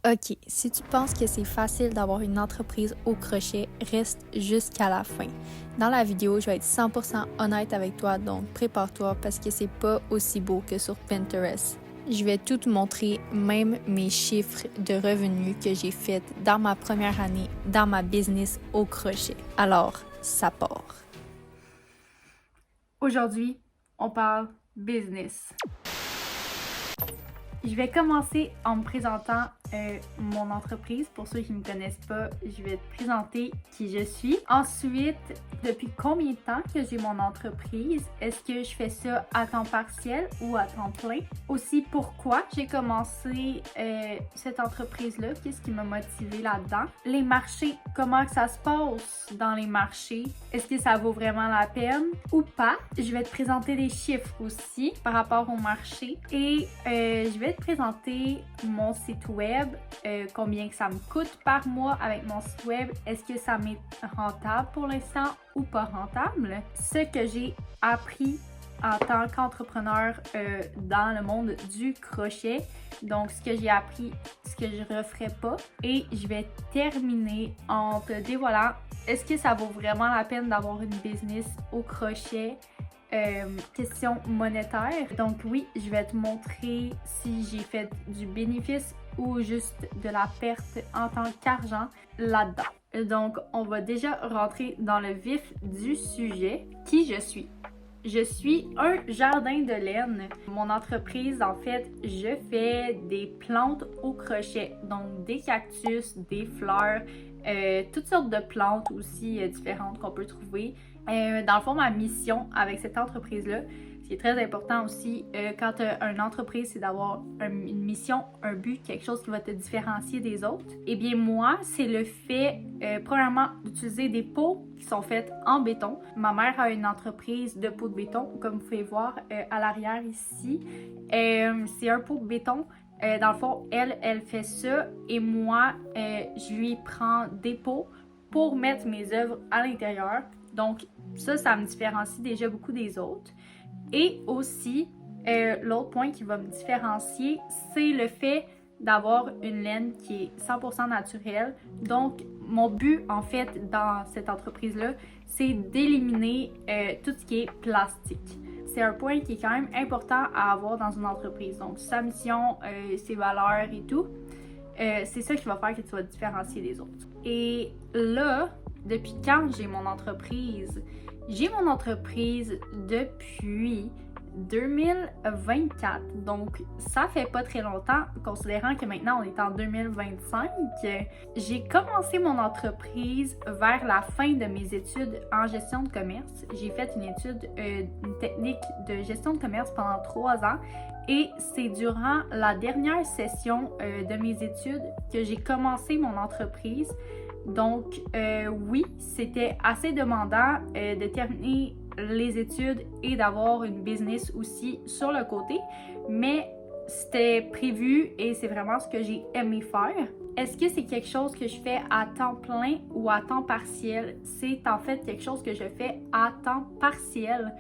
Ok, si tu penses que c'est facile d'avoir une entreprise au crochet, reste jusqu'à la fin. Dans la vidéo, je vais être 100% honnête avec toi, donc prépare-toi parce que c'est pas aussi beau que sur Pinterest. Je vais tout te montrer, même mes chiffres de revenus que j'ai fait dans ma première année dans ma business au crochet. Alors, ça part. Aujourd'hui, on parle business. Je vais commencer en me présentant mon entreprise. Pour ceux qui ne me connaissent pas, je vais te présenter qui je suis. Ensuite, depuis combien de temps que j'ai mon entreprise? Est-ce que je fais ça à temps partiel ou à temps plein? Aussi, pourquoi j'ai commencé cette entreprise-là? Qu'est-ce qui m'a motivée là-dedans? Les marchés, comment que ça se passe dans les marchés? Est-ce que ça vaut vraiment la peine ou pas? Je vais te présenter des chiffres aussi par rapport au marché et je vais te présenter mon site web, combien que ça me coûte par mois avec mon site web, est-ce que ça m'est rentable pour l'instant ou pas rentable, ce que j'ai appris en tant qu'entrepreneur dans le monde du crochet, donc ce que j'ai appris, ce que je referai pas, et je vais terminer en te dévoilant est-ce que ça vaut vraiment la peine d'avoir une business au crochet. Question monétaire. Donc oui, je vais te montrer si j'ai fait du bénéfice ou juste de la perte en tant qu'argent là-dedans. Donc on va déjà rentrer dans le vif du sujet. Qui je suis? Je suis un jardin de laine. Mon entreprise, en fait, je fais des plantes au crochet, donc des cactus, des fleurs, toutes sortes de plantes aussi différentes qu'on peut trouver. Dans le fond, ma mission avec cette entreprise-là, ce qui est très important aussi quand tu as une entreprise, c'est d'avoir une mission, un but, quelque chose qui va te différencier des autres. Eh bien, moi, c'est le fait, premièrement, d'utiliser des pots qui sont faites en béton. Ma mère a une entreprise de pots de béton, comme vous pouvez voir à l'arrière ici. C'est un pot de béton. Dans le fond, elle fait ça et moi, je lui prends des pots pour mettre mes œuvres à l'intérieur. Donc, ça me différencie déjà beaucoup des autres. Et aussi, l'autre point qui va me différencier, c'est le fait d'avoir une laine qui est 100% naturelle. Donc, mon but, en fait, dans cette entreprise-là, c'est d'éliminer tout ce qui est plastique. C'est un point qui est quand même important à avoir dans une entreprise. Donc, sa mission, ses valeurs et tout, c'est ça qui va faire que tu vas te différencier des autres. Et là, depuis quand j'ai mon entreprise? J'ai mon entreprise depuis 2024, donc ça fait pas très longtemps, considérant que maintenant on est en 2025. J'ai commencé mon entreprise vers la fin de mes études en gestion de commerce. J'ai fait une technique de gestion de commerce pendant 3 ans. Et c'est durant la dernière session de mes études que j'ai commencé mon entreprise. Donc, oui, c'était assez demandant de terminer les études et d'avoir une business aussi sur le côté, mais c'était prévu et c'est vraiment ce que j'ai aimé faire. Est-ce que c'est quelque chose que je fais à temps plein ou à temps partiel? C'est en fait quelque chose que je fais à temps partiel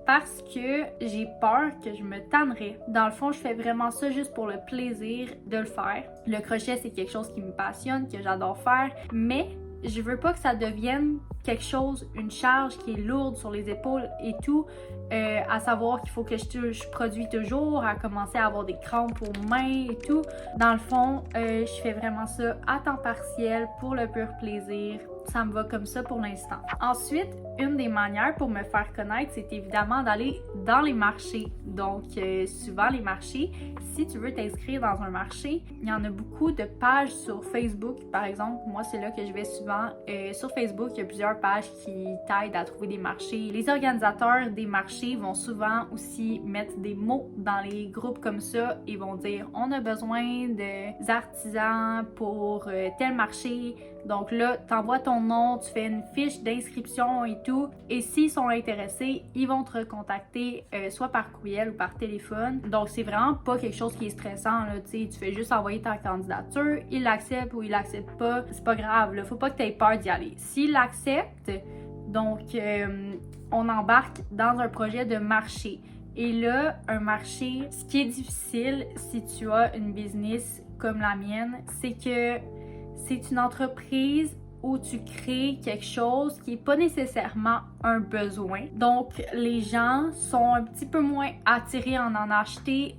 parce que j'ai peur que je me tannerais. Dans le fond, je fais vraiment ça juste pour le plaisir de le faire. Le crochet, c'est quelque chose qui me passionne, que j'adore faire, mais je veux pas que ça devienne quelque chose, une charge qui est lourde sur les épaules et tout, à savoir qu'il faut que je produis toujours, à commencer à avoir des crampes aux mains et tout. Dans le fond, je fais vraiment ça à temps partiel pour le pur plaisir. Ça me va comme ça pour l'instant. Ensuite, une des manières pour me faire connaître, c'est évidemment d'aller dans les marchés. Donc, souvent les marchés, si tu veux t'inscrire dans un marché, il y en a beaucoup de pages sur Facebook, par exemple. Moi, c'est là que je vais souvent. Sur Facebook, il y a plusieurs pages qui t'aident à trouver des marchés. Les organisateurs des marchés vont souvent aussi mettre des mots dans les groupes comme ça et vont dire « On a besoin d'artisans pour tel marché ». Donc là, t'envoies ton nom, tu fais une fiche d'inscription et tout. Et s'ils sont intéressés, ils vont te recontacter soit par courriel ou par téléphone. Donc c'est vraiment pas quelque chose qui est stressant, là, tu fais juste envoyer ta candidature, ils l'acceptent ou ils l'acceptent pas, c'est pas grave, là, faut pas que t'aies peur d'y aller. S'ils l'acceptent, donc on embarque dans un projet de marché. Et là, un marché, ce qui est difficile si tu as une business comme la mienne, c'est que c'est une entreprise où tu crées quelque chose qui n'est pas nécessairement un besoin. Donc, les gens sont un petit peu moins attirés à en acheter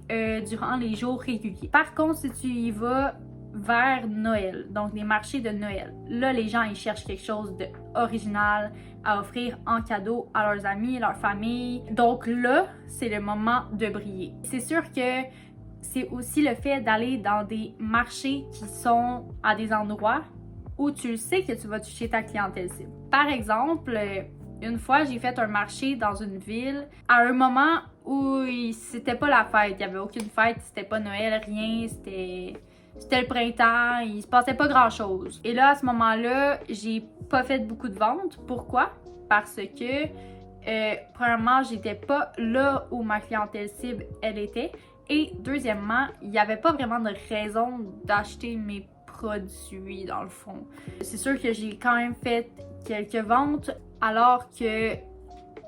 durant les jours réguliers. Par contre, si tu y vas vers Noël, donc les marchés de Noël, là, les gens, ils cherchent quelque chose d'original à offrir en cadeau à leurs amis, leur famille. Donc là, c'est le moment de briller. C'est sûr que c'est aussi le fait d'aller dans des marchés qui sont à des endroits où tu sais que tu vas toucher ta clientèle cible. Par exemple, une fois, j'ai fait un marché dans une ville à un moment où c'était pas la fête, il n'y avait aucune fête, c'était pas Noël, rien, c'était le printemps, il se passait pas grand-chose. Et là, à ce moment-là, j'ai pas fait beaucoup de ventes. Pourquoi? Parce que, premièrement, j'étais pas là où ma clientèle cible, elle était. Et deuxièmement, il n'y avait pas vraiment de raison d'acheter mes produits dans le fond. C'est sûr que j'ai quand même fait quelques ventes, alors que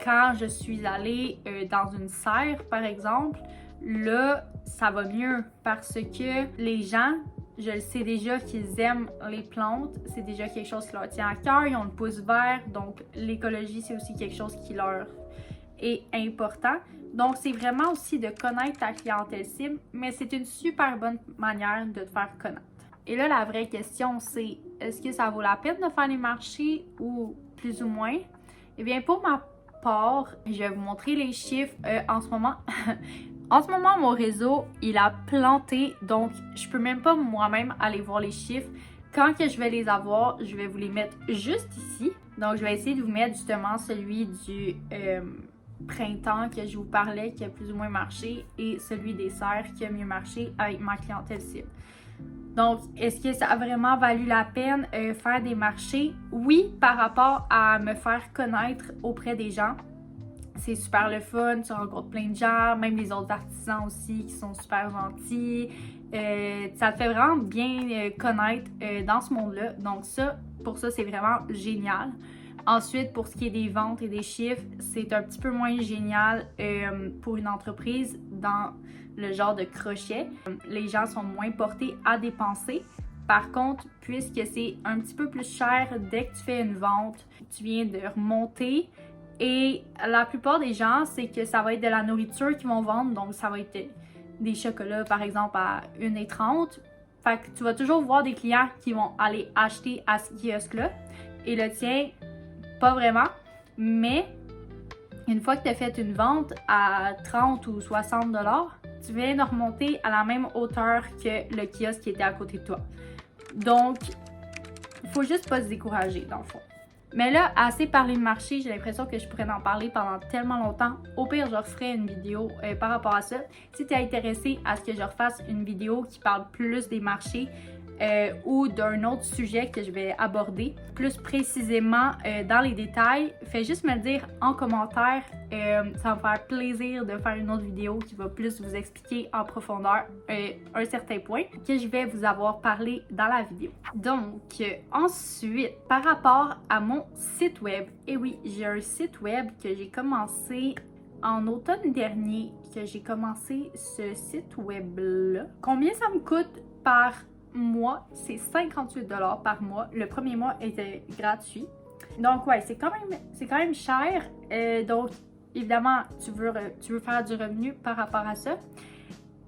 quand je suis allée dans une serre, par exemple, là, ça va mieux parce que les gens, je le sais déjà qu'ils aiment les plantes, c'est déjà quelque chose qui leur tient à cœur, ils ont le pouce vert, donc l'écologie, c'est aussi quelque chose qui leur est important. Donc, c'est vraiment aussi de connaître ta clientèle cible, mais c'est une super bonne manière de te faire connaître. Et là, la vraie question, c'est est-ce que ça vaut la peine de faire les marchés ou plus ou moins? Eh bien, pour ma part, je vais vous montrer les chiffres en ce moment. En ce moment, mon réseau, il a planté, donc je peux même pas moi-même aller voir les chiffres. Quand que je vais les avoir, je vais vous les mettre juste ici. Donc, je vais essayer de vous mettre justement celui du printemps que je vous parlais, qui a plus ou moins marché, et celui des serres qui a mieux marché avec ma clientèle cible. Donc, est-ce que ça a vraiment valu la peine faire des marchés? Oui, par rapport à me faire connaître auprès des gens. C'est super le fun, tu rencontres plein de gens, même les autres artisans aussi qui sont super gentils. Ça te fait vraiment bien connaître dans ce monde-là. Donc ça, pour ça, c'est vraiment génial. Ensuite, pour ce qui est des ventes et des chiffres, c'est un petit peu moins génial pour une entreprise dans le genre de crochet. Les gens sont moins portés à dépenser. Par contre, puisque c'est un petit peu plus cher dès que tu fais une vente, tu viens de remonter. Et la plupart des gens, c'est que ça va être de la nourriture qu'ils vont vendre. Donc, ça va être des chocolats, par exemple, à 1,30 $. Fait que tu vas toujours voir des clients qui vont aller acheter à ce kiosque-là. Et le tien, pas vraiment. Mais, une fois que tu as fait une vente à 30 ou 60 $, tu viens de remonter à la même hauteur que le kiosque qui était à côté de toi. Donc, il faut juste pas se décourager, dans le fond. Mais là, assez parlé de marché, j'ai l'impression que je pourrais en parler pendant tellement longtemps. Au pire, je referai une vidéo par rapport à ça. Si tu es intéressé à ce que je refasse une vidéo qui parle plus des marchés ou d'un autre sujet que je vais aborder plus précisément dans les détails, fais juste me le dire en commentaire. Ça va me faire plaisir de faire une autre vidéo qui va plus vous expliquer en profondeur un certain point que je vais vous avoir parlé dans la vidéo. Donc, ensuite, par rapport à mon site web, et oui, j'ai un site web que j'ai commencé en automne dernier, que j'ai commencé ce site web-là. Combien ça me coûte par mois? C'est 58 $ par mois. Le premier mois était gratuit. Donc ouais, c'est quand même cher. Donc évidemment, tu veux faire du revenu par rapport à ça.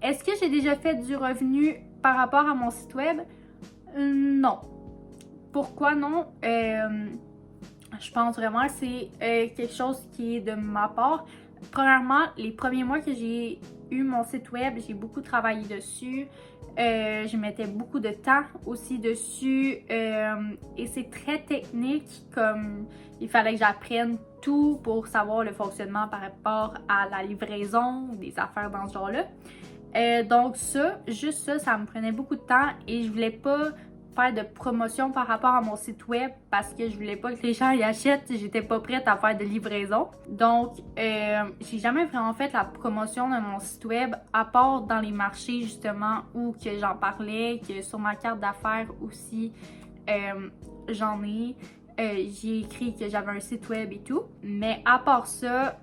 Est-ce que j'ai déjà fait du revenu par rapport à mon site web? Non. Pourquoi non? Je pense vraiment que c'est quelque chose qui est de ma part. Premièrement, les premiers mois que j'ai eu mon site web, j'ai beaucoup travaillé dessus. Je mettais beaucoup de temps aussi dessus et c'est très technique, comme il fallait que j'apprenne tout pour savoir le fonctionnement par rapport à la livraison, des affaires dans ce genre-là. Donc juste ça me prenait beaucoup de temps et je voulais pas faire de promotion par rapport à mon site web parce que je voulais pas que les gens y achètent, j'étais pas prête à faire de livraison. Donc, j'ai jamais vraiment fait la promotion de mon site web à part dans les marchés justement où que j'en parlais, que sur ma carte d'affaires aussi, j'en ai. J'ai écrit que j'avais un site web et tout. Mais à part ça,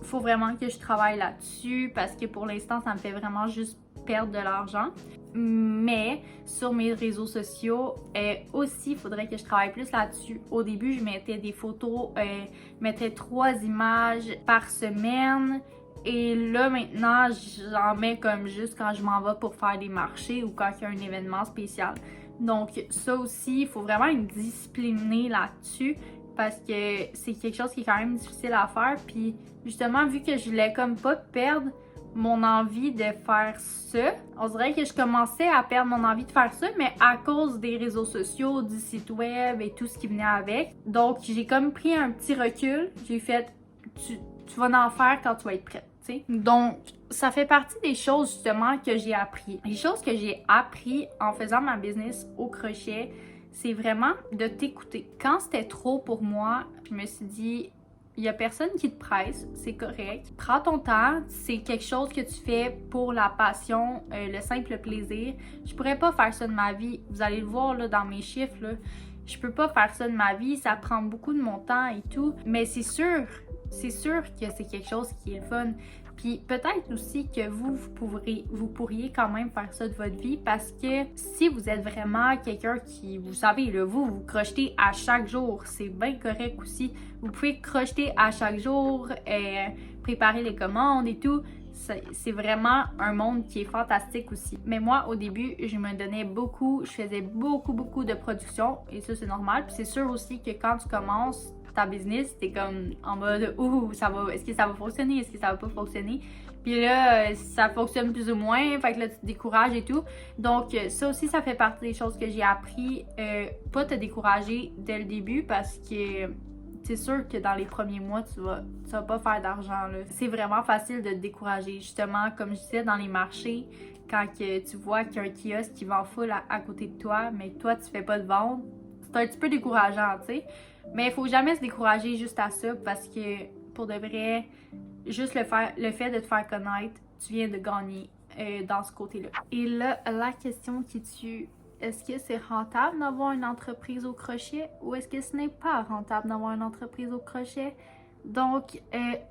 il faut vraiment que je travaille là-dessus parce que pour l'instant, ça me fait vraiment juste perdre de l'argent. Mais sur mes réseaux sociaux aussi, il faudrait que je travaille plus là-dessus. Au début, je mettais des photos, je mettais 3 images par semaine. Et là, maintenant, j'en mets comme juste quand je m'en vais pour faire des marchés ou quand il y a un événement spécial. Donc ça aussi, il faut vraiment être discipliné là-dessus parce que c'est quelque chose qui est quand même difficile à faire. Puis justement, vu que je voulais comme pas perdre mon envie de faire ça, on dirait que je commençais à perdre mon envie de faire ça, mais à cause des réseaux sociaux, du site web et tout ce qui venait avec. Donc j'ai comme pris un petit recul, j'ai fait tu vas en faire quand tu vas être prête. T'sais. Donc, ça fait partie des choses justement que j'ai appris. Les choses que j'ai appris en faisant ma business au crochet, c'est vraiment de t'écouter. Quand c'était trop pour moi, je me suis dit, il y a personne qui te presse, c'est correct. Prends ton temps, c'est quelque chose que tu fais pour la passion, le simple plaisir. Je pourrais pas faire ça de ma vie. Vous allez le voir là, dans mes chiffres, là. Je peux pas faire ça de ma vie, ça prend beaucoup de mon temps et tout. Mais c'est sûr que c'est quelque chose qui est fun. Puis peut-être aussi que vous pourriez quand même faire ça de votre vie parce que si vous êtes vraiment quelqu'un qui, vous savez, là, vous crochetez à chaque jour, c'est bien correct aussi. Vous pouvez crocheter à chaque jour, préparer les commandes et tout. C'est vraiment un monde qui est fantastique aussi. Mais moi, au début, je me donnais beaucoup, je faisais beaucoup de production et ça, c'est normal. Puis c'est sûr aussi que quand tu commences ta business, t'es comme en mode ouh, est-ce que ça va fonctionner, est-ce que ça va pas fonctionner, puis là ça fonctionne plus ou moins, fait que là tu te décourages et tout. Donc ça aussi, ça fait partie des choses que j'ai appris, pas te décourager dès le début parce que c'est sûr que dans les premiers mois tu vas pas faire d'argent là. C'est vraiment facile de te décourager, justement comme je disais dans les marchés, quand que tu vois qu'il y a un kiosque qui vend full à côté de toi, mais toi tu fais pas de vente, c'est un petit peu décourageant, tu sais. Mais il faut jamais se décourager juste à ça parce que pour de vrai, juste le fait de te faire connaître, tu viens de gagner dans ce côté-là. Et là, la question qui tue, est-ce que c'est rentable d'avoir une entreprise au crochet ou est-ce que ce n'est pas rentable d'avoir une entreprise au crochet? Donc,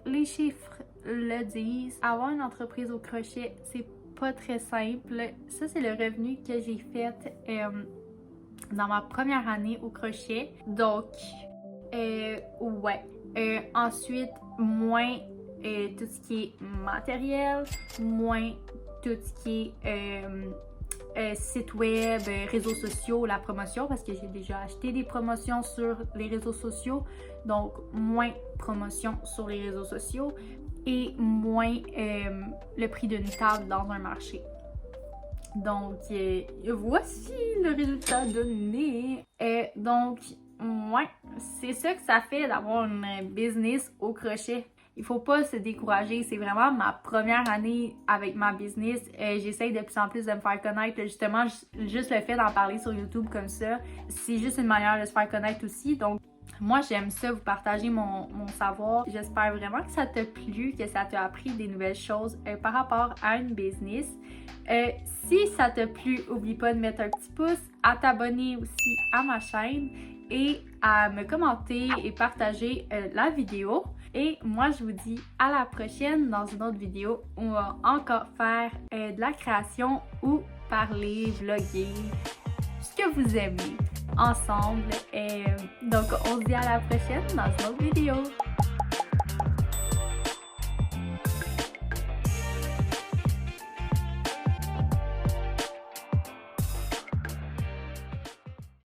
les chiffres le disent. Avoir une entreprise au crochet, c'est pas très simple. Ça, c'est le revenu que j'ai fait dans ma première année au crochet. Donc, ouais. Ensuite, moins tout ce qui est matériel, moins tout ce qui est site web, réseaux sociaux, la promotion, parce que j'ai déjà acheté des promotions sur les réseaux sociaux. Donc, moins promotion sur les réseaux sociaux et moins le prix d'une table dans un marché. Donc, voici le résultat donné. Donc, ouais, c'est ça que ça fait d'avoir une business au crochet. Il faut pas se décourager. C'est vraiment ma première année avec ma business. J'essaye de plus en plus de me faire connaître. Justement, juste le fait d'en parler sur YouTube comme ça, c'est juste une manière de se faire connaître aussi. Donc, moi, j'aime ça, vous partager mon savoir. J'espère vraiment que ça t'a plu, que ça t'a appris des nouvelles choses par rapport à une business. Si ça t'a plu, n'oublie pas de mettre un petit pouce, à t'abonner aussi à ma chaîne et à me commenter et partager la vidéo. Et moi, je vous dis à la prochaine dans une autre vidéo où on va encore faire de la création ou parler, vlogger, ce que vous aimez ensemble. Donc, on se dit à la prochaine dans une autre vidéo.